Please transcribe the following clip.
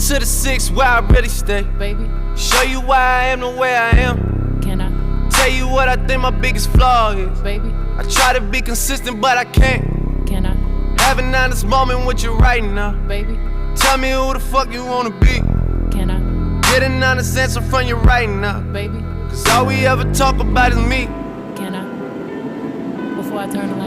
to the 6 where I really stay. Baby, Show you why I am the way I am. can I? Tell you what I think my biggest flaw is. Baby, I try to be consistent, but I can't. can I? Have an honest moment with you right now. Baby, Tell me who the fuck you wanna be. can I? Get an honest answer from you right now. Baby, Cause all we ever talk about is me. can I? Before I turn the lights